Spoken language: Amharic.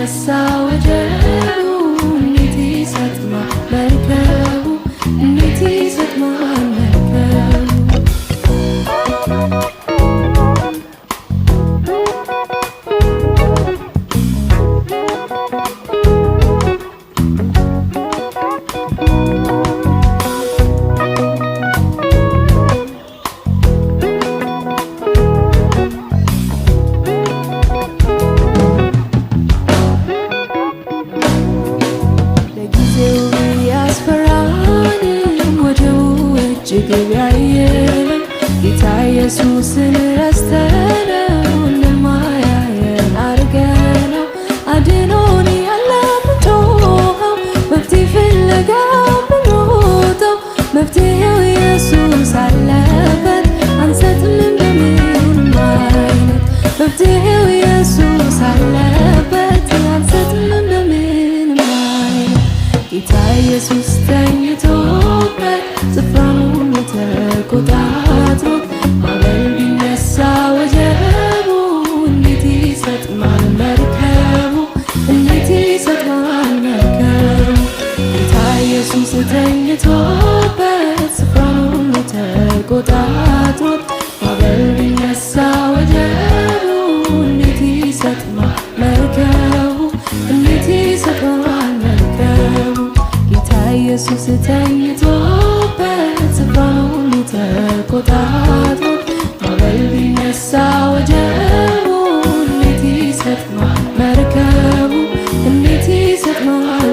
ቢነሳ ወጀቡ እንዴት ይሰጥማል መርከቡ እንዴት ይሰጥማል መርከቡ ገበያየን ጌታ ኢየሱስን ረስተነው እንደማያየን አርገነው አድኖን ያለምንጮኸው መፍትሄ ፍለጋ ብንሮጠው መፍትሄው ኢየሱስ አለበት አንሰጥም በምንም አይነት መፍትሄው ኢየሱስ አለበት አንሰጥም በምንም አይነት ጌታ ኢየሱስ ተኝቶበት ስፍራውን ተቆጣጥሮት ማዕበል ቢነሳ ወጀቡ እንዴት ይሰጥማል መርከቡ እንዴት ይሰጥማል መርከቡ ጌታ ኢየሱስ ተኝቶበት ስፍራውን ተቆጣጥሮት ማዕበል ቢነሳ ወጀቡ እንዴት ይሰጥማል መርከቡ እንዴት ይሰጥማል መርከቡ ጌታ ኢየሱስ ተኝቶበት ስፍራውን ተቆጣጥሮት ማዕበል ቢነሳ ወጀቡ እንዴት ይሰጥማል መርከቡ እንዴት ይሰጥማል